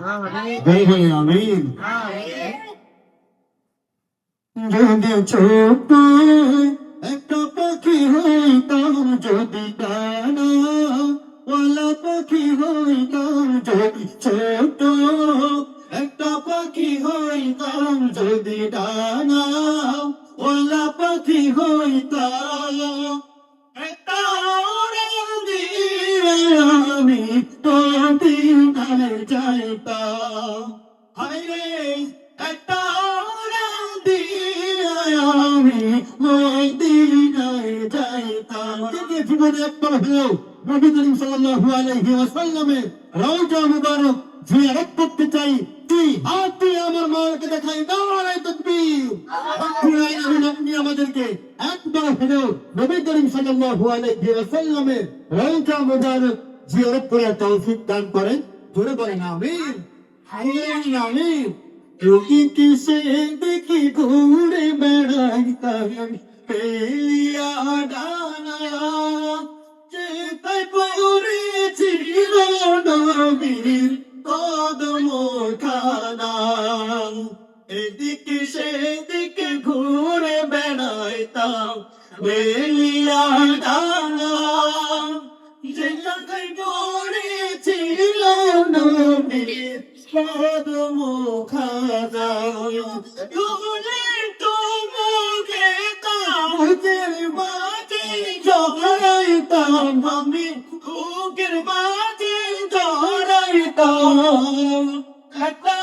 আমিন। যদি ছোট একটা পাখি হইতাম, যদি ডানা ওয়ালা পাখি হইতাম, যদি ছোট একটা পাখি হইতাম, যদি ডানা ওয়ালা পাখি হইতাম, একটা উড়াল দিয়ে আমি মদিনায় যাইতাম। হায়রে একটা উড়াল দিয়ে আমি মদিনায় যাইতাম। দেখে জীবনে একবার হলেও নবী করিম সাল্লাল্লাহু আলাইহি ওয়াসাল্লামের রওজা মুবারক জিয়ারত করতে চাই। তুই হাত দিয়ে আমার মাকে দেখাই, নারায়ে তাকবীর। আপনি আমাদেরকে একবার হলেও নবী করিম সাল্লাল্লাহু আলাইহি ওয়াসাল্লামের রওজা মুবারক জিয়ারত করার তৌফিক দান করেন। জোরে বলেন আমিন। আমিন। রুকি কিসে দেখি ঘুরে বেড়াইতাম, পেলিয়া ডানা চেতাই পড়েছিল নবীর কদম খানা। এদিকে সেদিকে ঘুরে বেড়াইতাম, পেলিয়া ডানা যেখানে পড়েছিল নবীর কদম খানা। তুলে তোমাকে কাজের মাঝে জড়াইতাম, আমি বুকের মাঝে জড়াইতাম, একটা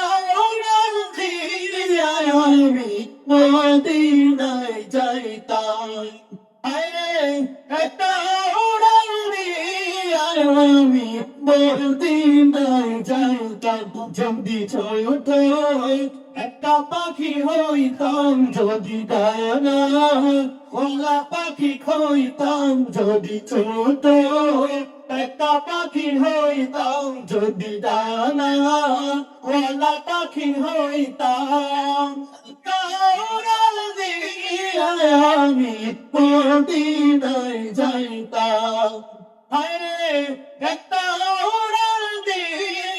উড়াল দিয়ে আমি মদিনায় যাইতাম। হায়রে একটা উড়াল দিয়ে আমি মদিনায় যাইতাম। যদি ছোট একটা পাখি হইতাম, যদি ডানা ওয়ালা পাখি হইতাম, যদি ছোট একটা পাখি হইতাম, যদি ডানা ওয়ালা পাখি হইতাম, উড়াল দিয়ে আমি মদিনায় যাইতাম। হায়রে একটা উড়াল দিয়ে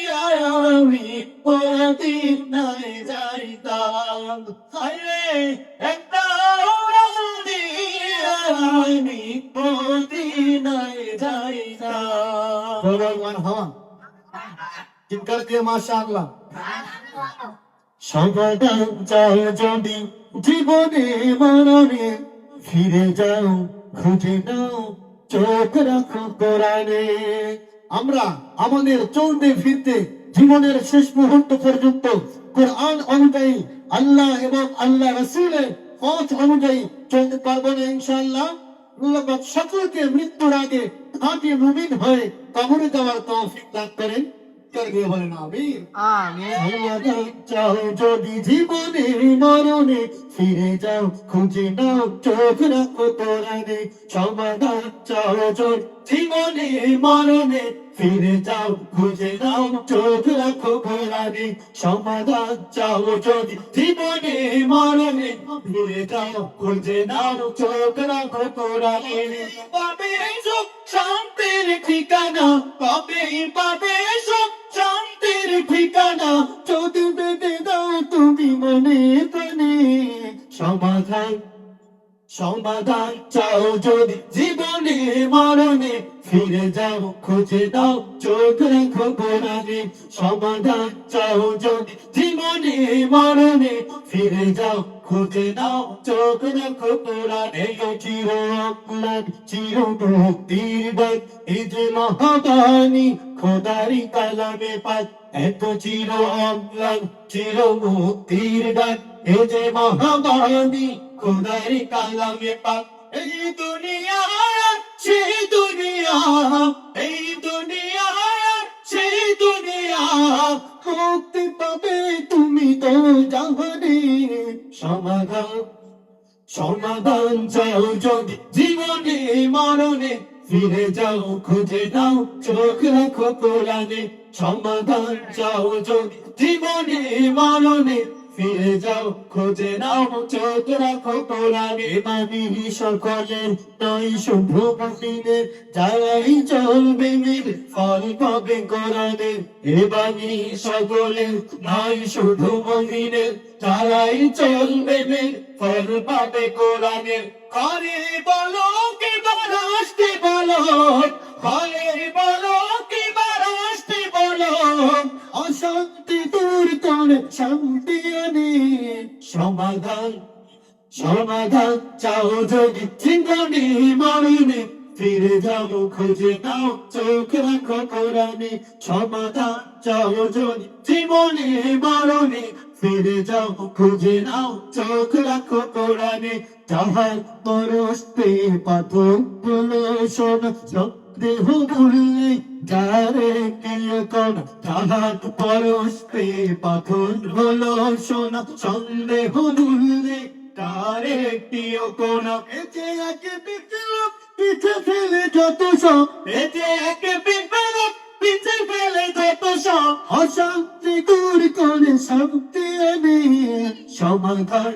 আমি মদিনায় যাইতাম। হায়রে একটা উড়াল দিয়ে আমি মদিনায় যাইতাম। চিৎকার দিয়ে মাশাআল্লাহ। সমাধান চাও যদি জীবনে মরণে, ফিরে যাও খুঁজে নাও চোখ রাখো কোরআনে। আমরা আমাদের চলতে ফিরতে জীবনের শেষ মুহূর্ত পর্যন্ত কোরআন অনুযায়ী, আল্লাহ এবং আল্লাহ রাসূলের পথ অনুযায়ী চলতে পারবো না ইনশাআল্লাহ। আল্লাহ পাক সকলকে মৃত্যুর আগে খাঁটি মুমিন হয়ে কবরে যাওয়ার তৌফিক দান করেন। বলেন আমিন। সমাধান চাও যদি জীবনে মরণে, ফিরে যাও খুঁজে নাও চোখ রাখো কোরআনে। সমাধান চাও যদি জীবনে মরণে, ফিরে যাও খুঁজে নাও চোখ রাখো কোরআনে। সমাধান চাও যদি জীবনে মরণে, ফিরে যাও খুঁজে নাও চোখ রাখো কোরআনে। পাবে সুখ শান্তির ঠিকানা, পাবে পাবে সুখ শান্তির ঠিকানা, যদি বেঁধে দাও তুমি মনে প্রাণে। সমাধান সমাধান চাও যদি জীবনে মরণে, ফিরে যাও খুঁজে দাও চোখ রাখো কোরআনে। সমাধান চাও যদি জীবনে মরণে, ফিরে যাও খুঁজে দাও চোখ রাখো কোরআনে। চির অম্লান চির মুক্তির বাদ, এই যে মহাবাণী খোদারি কালামে পাক। এত চির অম্লান চির মুক্তির ডাক, এই যে মহাবাণী খোদারি কালামে পাক। এই দুনিয়া সেই দুনিয়া, এই দুনিয়া সেই দুনিয়া, মুক্তি পাবে তুমি তো জাহানে। সমাধান সমাধান চাও যদি জীবনে মরণে, ফিরে যাও খুঁজে নাও চোখ রাখো কোরআনে। সমাধান চাও যদি জীবনে মরণে, ফিরে যাও খুঁজে নাও চোখ রাখো কোরআনে মানি সকলের নয় শুধু মুমিনের যারাই চলবে মিল ফল পাবে কোরআনে এ বাণী সকলের নয় শুধু মুমিনের যারাই চলবে মিল ফল পাবে কোরআনে ঘরে বলো কে আসতে বলো ঘরে বলো কে আসতে বলো অশান্তি দূর করে শান্তি আনে সমাধান সমাধান চাও যদি জীবনে মরণে ফিরে যাও খুঁজে নাও চোখ রাখো কোরআনে সমাধান চাও যদি জীবনে মরণে ফিরে যাও খুঁজে নাও চোখ রাখো কোরআনে যাহার পরস্তে পাথর বলে শোন দেহ ভুললে যারে কেউ কোন তাহার পরস্তে পাথর হলো শোনা সন্দেহ ভুললে তার একটিও কোন এতে একে বিপ্লব পিছে ফেলে যত সব এতে একে বিপ্লব পিছে ফেলে যত সব অশান্তি দূর করে শান্তি আনে সমাধান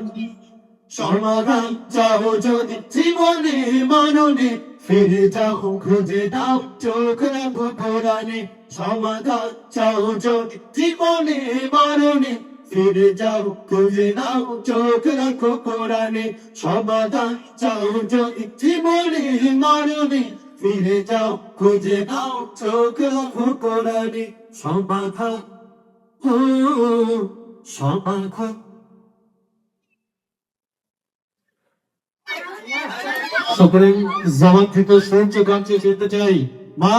সমাধান চাও যদি জীবনে মরণে ফিরে যাও খুঁজে দাও চোখ রাখো কোরআনে সমাধান চাও যদি জীবনে মরণে ফিরে যাও খুঁজে নাও চোখ রাখো কোরআনে সমাধান চাও যদি জীবনে মরণে ফিরে যাও খুঁজে নাও চোখ রাখো কোরআনে সমাধান সমাধান সকলের জবান থেকে শুনছে গান যেতে চাই মা